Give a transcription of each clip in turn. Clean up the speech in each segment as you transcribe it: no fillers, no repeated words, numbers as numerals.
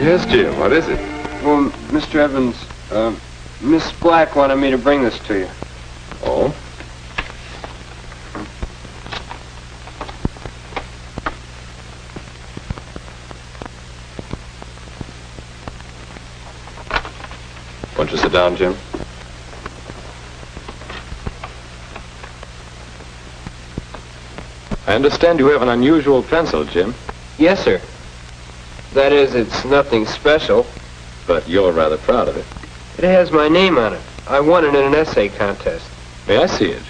Yes, Jim, what is it? Well, Mr. Edmonds, Miss Black wanted me to bring this to you. Oh? Won't you sit down, Jim? I understand you have an unusual pencil, Jim. Yes, sir. That is, it's nothing special. But you're rather proud of it. It has my name on it. I won it in an essay contest. May I see it?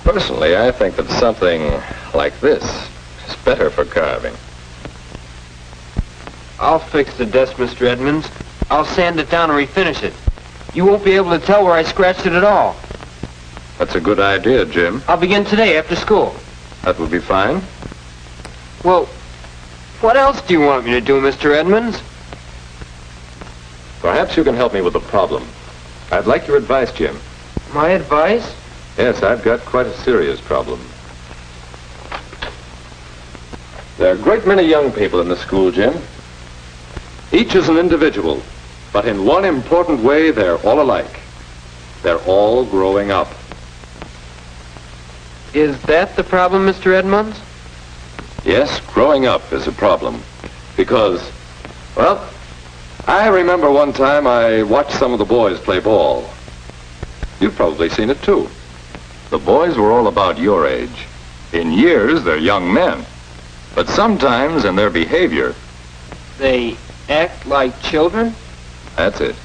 Personally, I think that something like this is better for carving. I'll fix the desk, Mr. Edmonds. I'll sand it down and refinish it. You won't be able to tell where I scratched it at all. That's a good idea, Jim. I'll begin today after school. That would be fine. Well, what else do you want me to do, Mr. Edmonds? Perhaps you can help me with a problem. I'd like your advice, Jim. My advice? Yes, I've got quite a serious problem. There are a great many young people in the school, Jim. Each is an individual, but in one important way, they're all alike. They're all growing up. Is that the problem, Mr. Edmonds? Yes, growing up is a problem. Because, well, I remember one time I watched some of the boys play ball. You've probably seen it too. The boys were all about your age. In years, they're young men. But sometimes in their behavior... They act like children? That's it.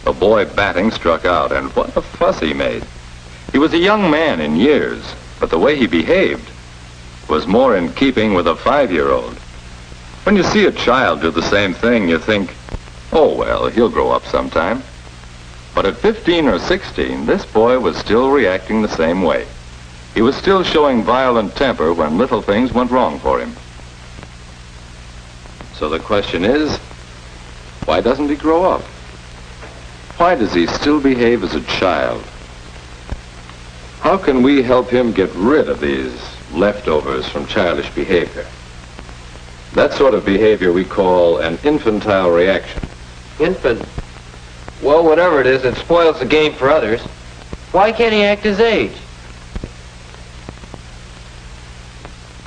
A boy batting struck out, and what a fuss he made. He was a young man in years, but the way he behaved was more in keeping with a 5-year-old. When you see a child do the same thing, you think, oh, well, he'll grow up sometime. But at 15 or 16, this boy was still reacting the same way. He was still showing violent temper when little things went wrong for him. So the question is, why doesn't he grow up? Why does he still behave as a child? How can we help him get rid of these leftovers from childish behavior? That sort of behavior we call an infantile reaction. Infant? Well, whatever it is, it spoils the game for others. Why can't he act his age?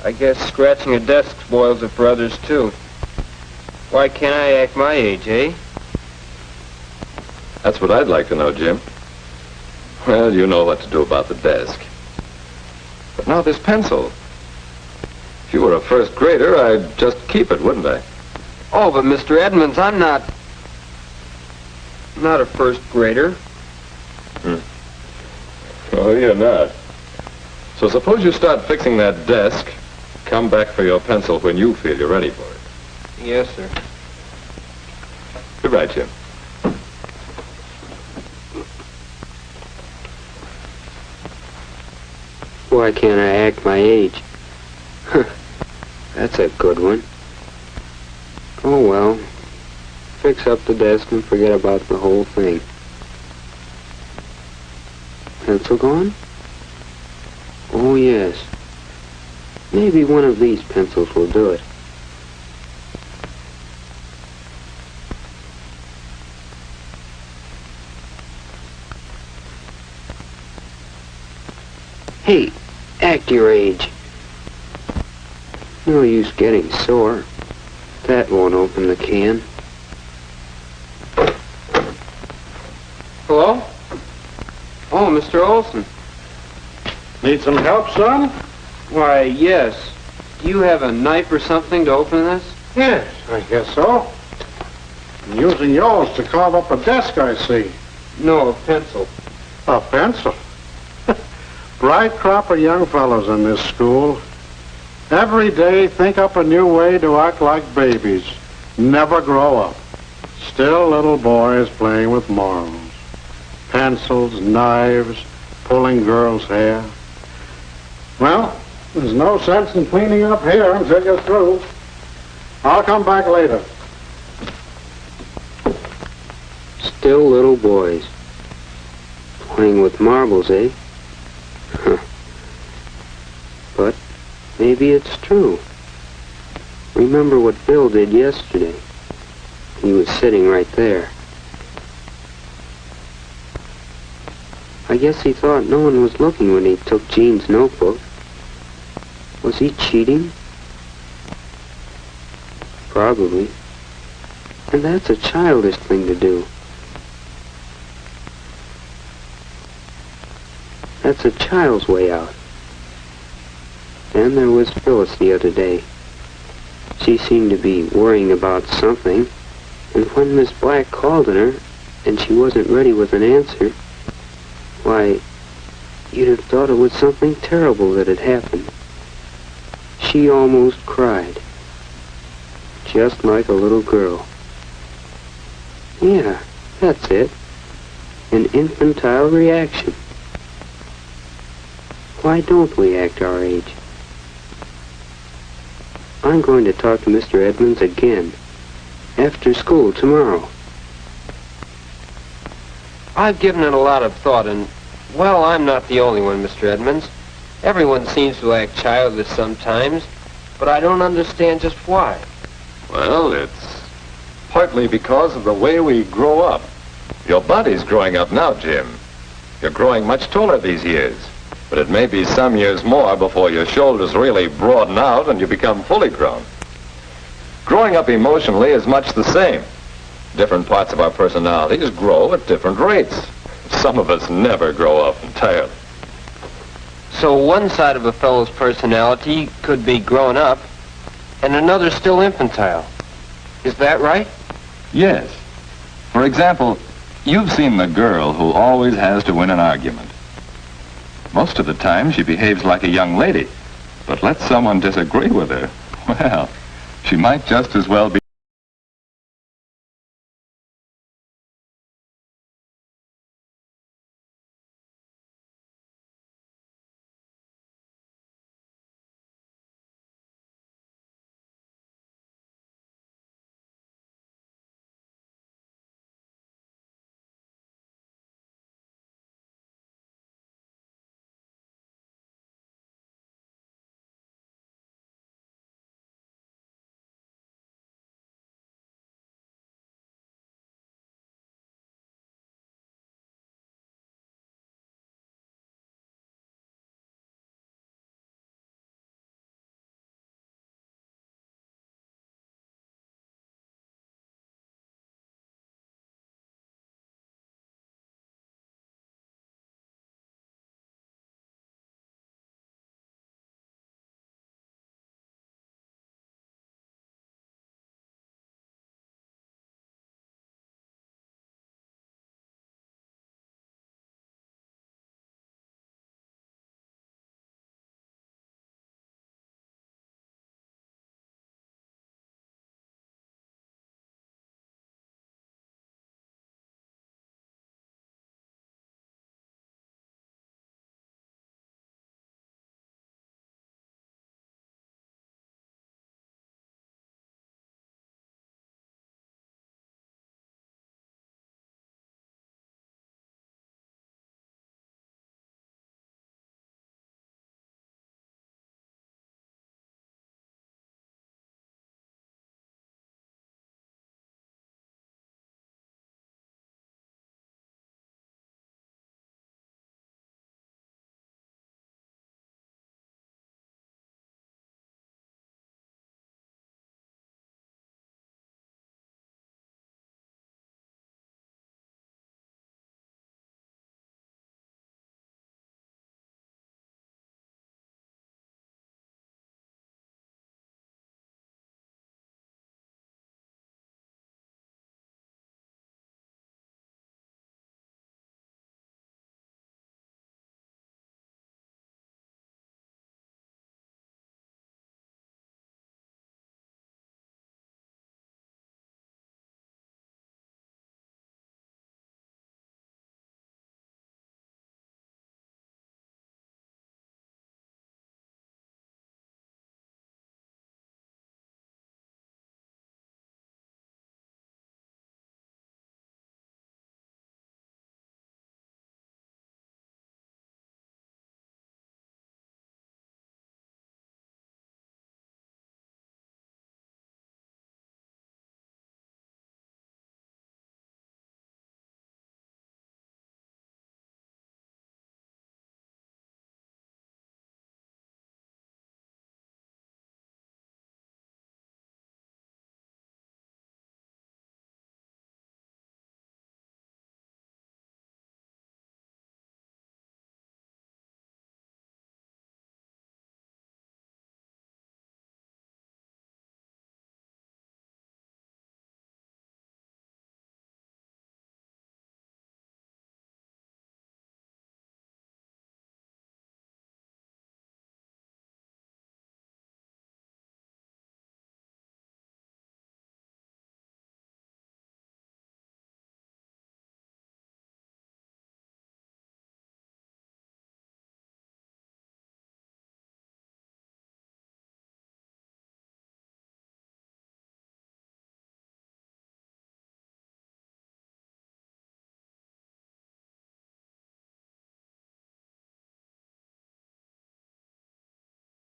I guess scratching a desk spoils it for others, too. Why can't I act my age, eh? That's what I'd like to know, Jim. Well, you know what to do about the desk. But now this pencil. If you were a first grader, I'd just keep it, wouldn't I? Oh, but Mr. Edmonds, I'm not a first grader. Oh, you're not. So suppose you start fixing that desk. Come back for your pencil when you feel you're ready for it. Yes, sir. Good night, Jim. Why can't I act my age? That's a good one. Oh, well. Fix up the desk and forget about the whole thing. Pencil gone? Oh, yes. Maybe one of these pencils will do it. Hey, act your age. No use getting sore. That won't open the can. Hello? Oh, Mr. Olson. Need some help, son? Why, yes. Do you have a knife or something to open this? Yes, I guess so. I'm using yours to carve up a desk, I see. No, a pencil. A pencil? Bright crop of young fellows in this school. Every day think up a new way to act like babies. Never grow up. Still little boys playing with morals. Pencils, knives, pulling girls' hair. Well, there's no sense in cleaning up here until you're through. I'll come back later. Still little boys. Playing with marbles, eh? But maybe it's true. Remember what Bill did yesterday. He was sitting right there. I guess he thought no one was looking when he took Jean's notebook. Was he cheating? Probably. And that's a childish thing to do. That's a child's way out. Then there was Phyllis the other day. She seemed to be worrying about something, and when Miss Black called on her, and she wasn't ready with an answer, why, you'd have thought it was something terrible that had happened. She almost cried. Just like a little girl. Yeah, that's it. An infantile reaction. Why don't we act our age? I'm going to talk to Mr. Edmonds again. After school tomorrow. I've given it a lot of thought, and, well, I'm not the only one, Mr. Edmonds. Everyone seems to act childish sometimes, but I don't understand just why. Well, it's partly because of the way we grow up. Your body's growing up now, Jim. You're growing much taller these years. But it may be some years more before your shoulders really broaden out and you become fully grown. Growing up emotionally is much the same. Different parts of our personalities grow at different rates. Some of us never grow up entirely. So one side of a fellow's personality could be grown up, and another still infantile. Is that right? Yes. For example, you've seen the girl who always has to win an argument. Most of the time, she behaves like a young lady. But let someone disagree with her, well, she might just as well be